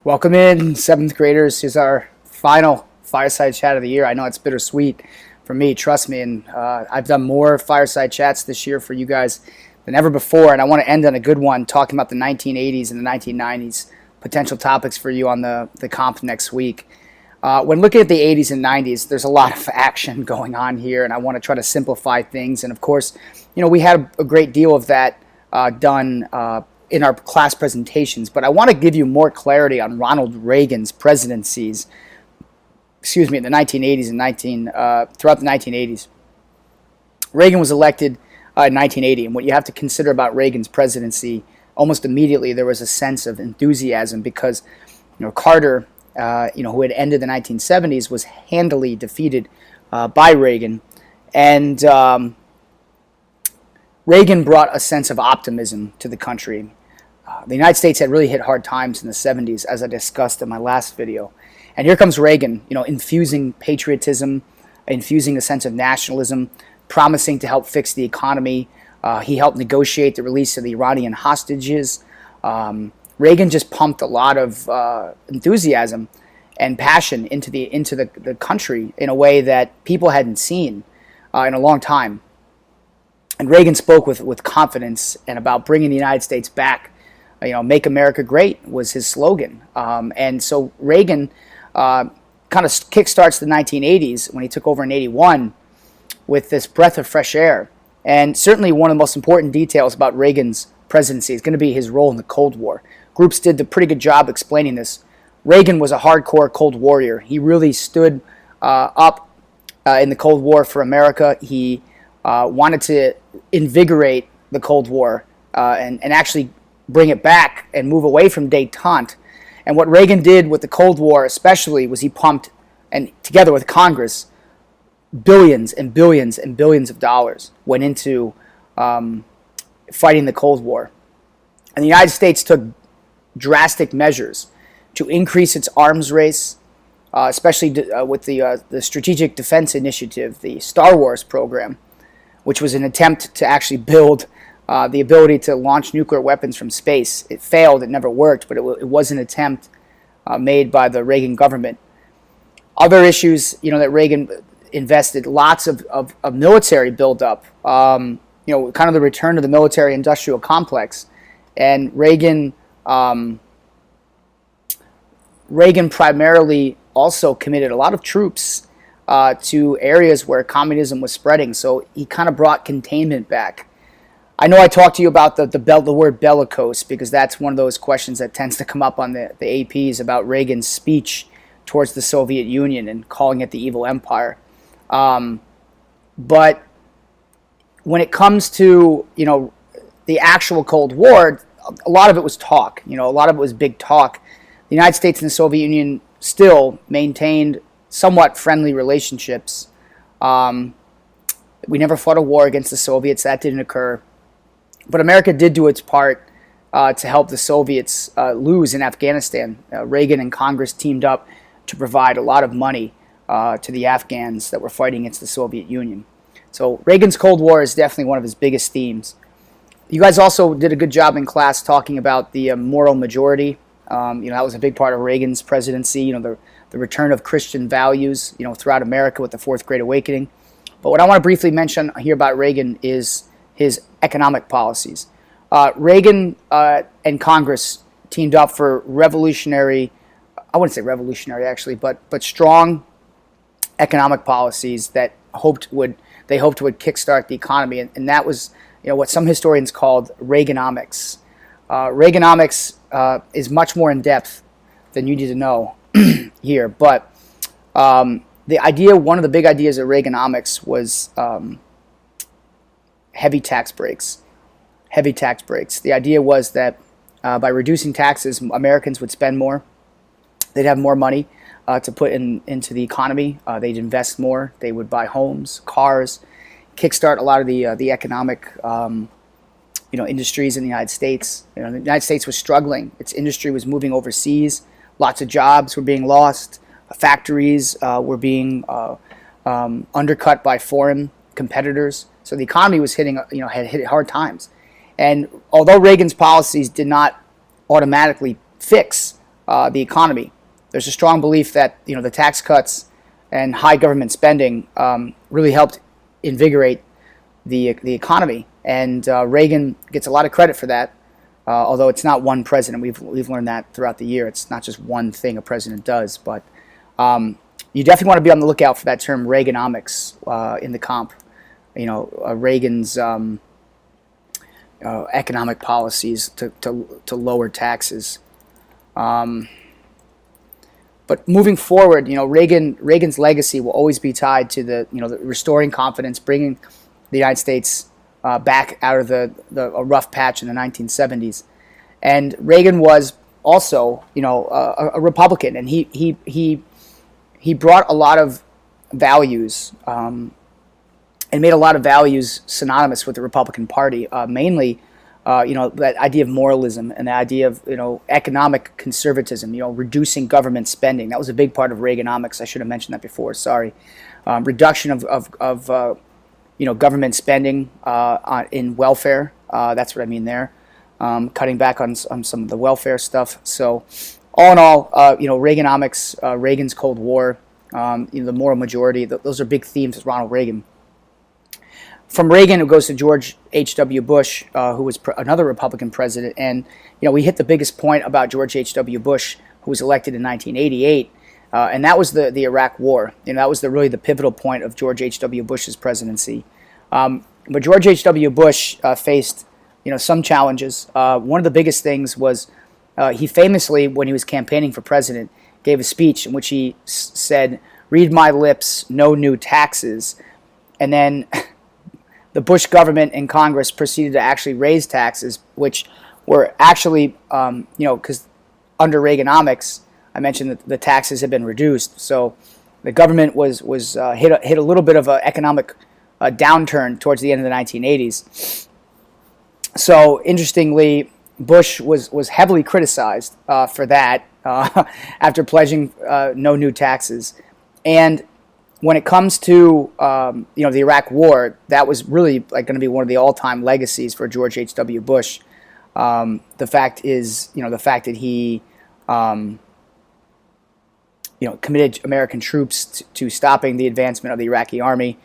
Welcome in, 7th graders. Here's our final Fireside chat of the year. I know it's bittersweet for me, trust me, and I've done more Fireside chats this year for you guys than ever before, and I want to end on a good one, talking about the 1980s and the 1990s, potential topics for you on the comp next week. When looking at the 80s and 90s, there's a lot of action going on here, and I want to try to simplify things, and of course, we had a great deal of that done in our class presentations, but I want to give you more clarity on Ronald Reagan's presidencies, in the 1980s and throughout the 1980s. Reagan was elected in 1980, and what you have to consider about Reagan's presidency, almost immediately there was a sense of enthusiasm because Carter, who had ended the 1970s, was handily defeated by Reagan, and Reagan brought a sense of optimism to the country. The United States had really hit hard times in the 70s, as I discussed in my last video. And here comes Reagan, infusing patriotism, infusing a sense of nationalism, promising to help fix the economy. He helped negotiate the release of the Iranian hostages. Reagan just pumped a lot of enthusiasm and passion into the country in a way that people hadn't seen in a long time. And Reagan spoke with confidence and about bringing the United States back. Make America great was his slogan. And so Reagan kind of kickstarts the 1980s when he took over in 81 with this breath of fresh air. And certainly one of the most important details about Reagan's presidency is going to be his role in the Cold War. Groups did a pretty good job explaining this. Reagan was a hardcore Cold Warrior. He really stood up in the Cold War for America. He wanted to invigorate the Cold War and actually bring it back and move away from détente. And what Reagan did with the Cold War especially was he pumped, and together with Congress, billions and billions and billions of dollars went into fighting the Cold War. And the United States took drastic measures to increase its arms race, especially with the Strategic Defense Initiative, the Star Wars program, which was an attempt to actually build the ability to launch nuclear weapons from space. It failed, it never worked, but it was an attempt made by the Reagan government. Other issues, that Reagan invested lots of military buildup, kind of the return to the military-industrial complex. And Reagan primarily also committed a lot of troops to areas where communism was spreading, so he kind of brought containment back. I know I talked to you about the word bellicose because that's one of those questions that tends to come up on the APs about Reagan's speech towards the Soviet Union and calling it the evil empire. But when it comes to, the actual Cold War, a lot of it was talk. A lot of it was big talk. The United States and the Soviet Union still maintained somewhat friendly relationships. We never fought a war against the Soviets. That didn't occur. But America did do its part to help the Soviets lose in Afghanistan. Reagan and Congress teamed up to provide a lot of money to the Afghans that were fighting against the Soviet Union. So Reagan's Cold War is definitely one of his biggest themes. You guys also did a good job in class talking about the moral majority. That was a big part of Reagan's presidency, the return of Christian values, throughout America with the Fourth Great Awakening. But what I want to briefly mention here about Reagan is his economic policies. Reagan and Congress teamed up for revolutionary, I wouldn't say revolutionary actually, but strong economic policies that they hoped would kickstart the economy, and that was what some historians called Reaganomics. Reaganomics is much more in depth than you need to know here, but one of the big ideas of Reaganomics was heavy tax breaks. The idea was that by reducing taxes, Americans would spend more. They'd have more money to put into the economy. They'd invest more. They would buy homes, cars, kickstart a lot of the economic industries in the United States. The United States was struggling. Its industry was moving overseas. Lots of jobs were being lost. Factories were being undercut by foreign competitors. So the economy was had hit hard times. And although Reagan's policies did not automatically fix the economy. There's a strong belief that the tax cuts and high government spending really helped invigorate the economy, and Reagan gets a lot of credit for that. Although it's not one president, we've learned that throughout the year. It's not just one thing a president does, but you definitely want to be on the lookout for that term Reaganomics in the comp. Reagan's economic policies to lower taxes. But moving forward, Reagan's legacy will always be tied to the restoring confidence, bringing the United States back out of a rough patch in the 1970s. And Reagan was also, a Republican, and he brought a lot of values and made a lot of values synonymous with the Republican Party, mainly. That idea of moralism and the idea of, economic conservatism, reducing government spending. That was a big part of Reaganomics. I should have mentioned that before. Sorry. Reduction of government spending in welfare. That's what I mean there. Cutting back on some of the welfare stuff. So all in all, Reaganomics, Reagan's Cold War, the moral majority, those are big themes with Ronald Reagan. From Reagan, it goes to George H.W. Bush, who was another Republican president. And, we hit the biggest point about George H.W. Bush, who was elected in 1988. And that was the Iraq War. That was really the pivotal point of George H.W. Bush's presidency. But George H.W. Bush faced, some challenges. One of the biggest things was he famously, when he was campaigning for president, gave a speech in which he said, "Read my lips, no new taxes." And then the Bush government and Congress proceeded to actually raise taxes, which were actually, because under Reaganomics, I mentioned that the taxes had been reduced. So the government was hit a little bit of an economic downturn towards the end of the 1980s. So interestingly, Bush was heavily criticized for that after pledging no new taxes. And when it comes to the Iraq War, that was really going to be one of the all-time legacies for George H.W. Bush. The fact that he committed American troops to stopping the advancement of the Iraqi army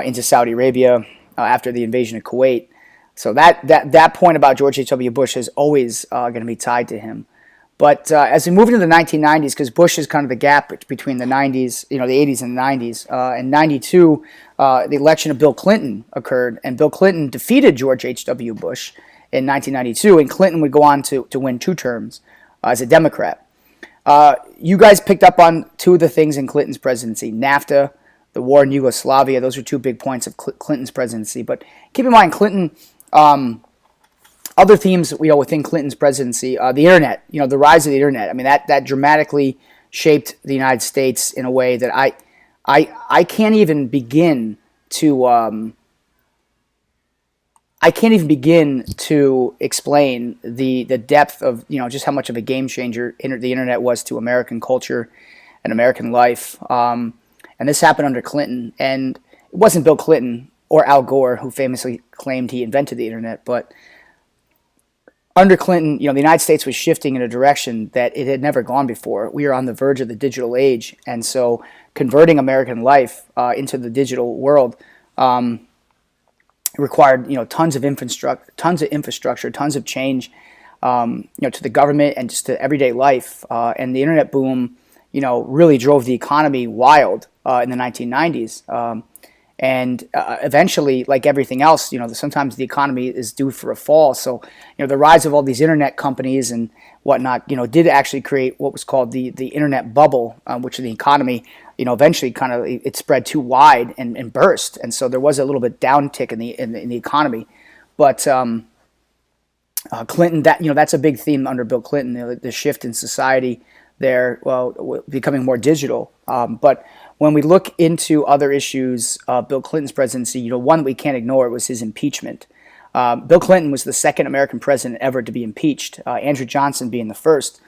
into Saudi Arabia after the invasion of Kuwait. So that point about George H.W. Bush is always going to be tied to him. But as we move into the 1990s, because Bush is kind of the gap between the 90s, the 80s and the 90s, in 92, the election of Bill Clinton occurred, and Bill Clinton defeated George H.W. Bush in 1992, and Clinton would go on to win 2 terms as a Democrat. You guys picked up on 2 of the things in Clinton's presidency: NAFTA, the war in Yugoslavia. Those are 2 big points of Clinton's presidency. But keep in mind, Clinton... other themes, within Clinton's presidency, the internet, the rise of the internet. I mean, that dramatically shaped the United States in a way that I can't even begin to explain the depth of just how much of a game changer the internet was to American culture and American life. And this happened under Clinton, and it wasn't Bill Clinton or Al Gore who famously claimed he invented the internet, but under Clinton, the United States was shifting in a direction that it had never gone before. We are on the verge of the digital age, and so converting American life into the digital world required, tons of infrastructure, tons of change, to the government and just to everyday life. And the internet boom, really drove the economy wild in the 1990s. And eventually, like everything else, sometimes the economy is due for a fall. So, the rise of all these internet companies and whatnot, did actually create what was called the internet bubble, which the economy, eventually kind of it spread too wide and burst. And so there was a little bit downtick in the economy. But Clinton, that's a big theme under Bill Clinton, the shift in society there, becoming more digital. But when we look into other issues of Bill Clinton's presidency, one that we can't ignore was his impeachment. Bill Clinton was the second American president ever to be impeached, Andrew Johnson being the first.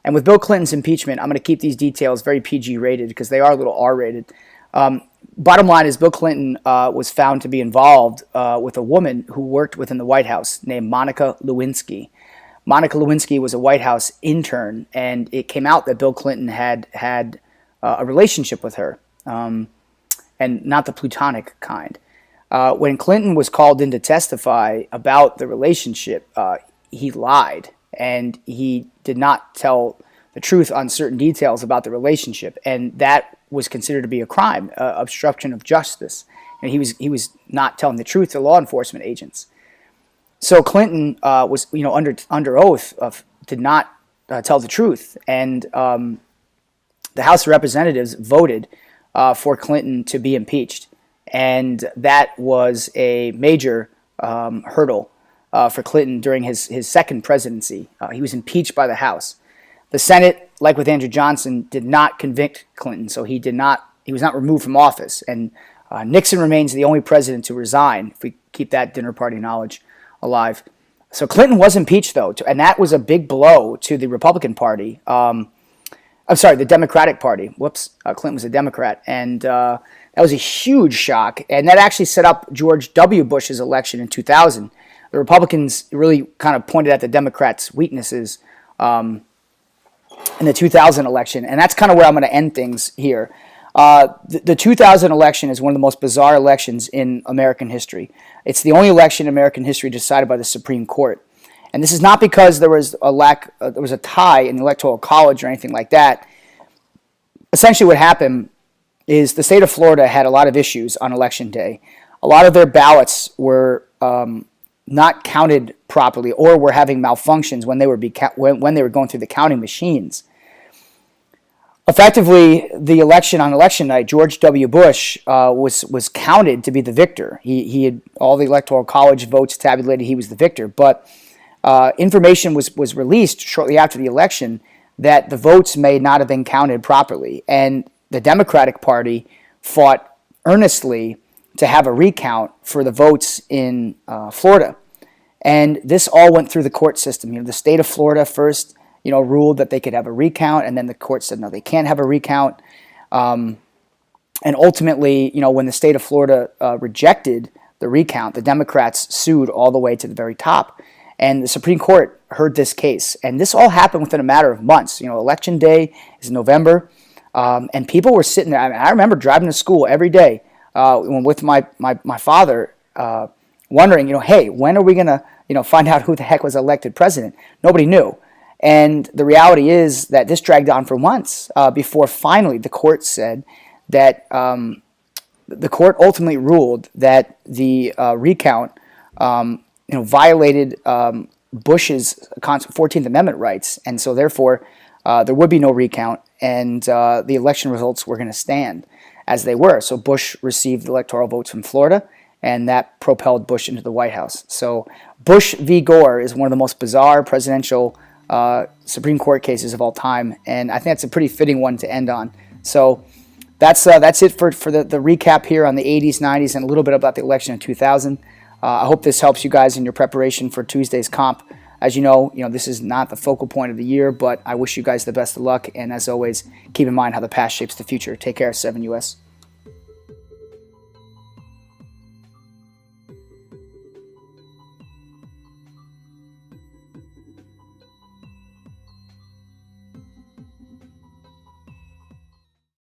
And with Bill Clinton's impeachment, I'm going to keep these details very PG rated because they are a little R rated. Bottom line is Bill Clinton was found to be involved with a woman who worked within the White House named Monica Lewinsky. Monica Lewinsky was a White House intern, and it came out that Bill Clinton had a relationship with her, and not the plutonic kind. When Clinton was called in to testify about the relationship, he lied, and he did not tell the truth on certain details about the relationship, and that was considered to be a crime, obstruction of justice, and he was not telling the truth to law enforcement agents. So Clinton was, under oath did not tell the truth, and the House of Representatives voted for Clinton to be impeached, and that was a major hurdle for Clinton during his second presidency. He was impeached by the House. The Senate, like with Andrew Johnson, did not convict Clinton, so he was not removed from office, and Nixon remains the only president to resign, if we keep that dinner party knowledge alive. So Clinton was impeached, though, and that was a big blow to the Republican Party. The Democratic Party. Clinton was a Democrat, and that was a huge shock, and that actually set up George W. Bush's election in 2000. The Republicans really kind of pointed at the Democrats' weaknesses in the 2000 election, and that's kind of where I'm going to end things here. The 2000 election is one of the most bizarre elections in American history. It's the only election in American history decided by the Supreme Court. And this is not because there was a tie in the Electoral College or anything like that. Essentially what happened is the state of Florida had a lot of issues on Election Day. A lot of their ballots were not counted properly, or were having malfunctions when they were going through the counting machines. Effectively, the election on election night, George W. Bush was counted to be the victor. He had all the Electoral College votes tabulated. He was the victor, but information was released shortly after the election that the votes may not have been counted properly, and the Democratic Party fought earnestly to have a recount for the votes in Florida. And this all went through the court system. The state of Florida first, ruled that they could have a recount, and then the court said, no, they can't have a recount. And ultimately, when the state of Florida rejected the recount, the Democrats sued all the way to the very top. And the Supreme Court heard this case. And this all happened within a matter of months. Election day is November, and people were sitting there. I remember driving to school every day with my father, wondering, hey, when are we going to, find out who the heck was elected president? Nobody knew. And the reality is that this dragged on for months before finally the court said that the court ultimately ruled that the recount, violated Bush's 14th Amendment rights, and so therefore there would be no recount, and the election results were going to stand as they were. So Bush received electoral votes from Florida, and that propelled Bush into the White House. So Bush v. Gore is one of the most bizarre presidential Supreme Court cases of all time, and I think that's a pretty fitting one to end on. So that's it for the recap here on the 80s, 90s, and a little bit about the election in 2000. I hope this helps you guys in your preparation for Tuesday's comp. As you know, this is not the focal point of the year, but I wish you guys the best of luck, and as always, keep in mind how the past shapes the future. Take care, 7US.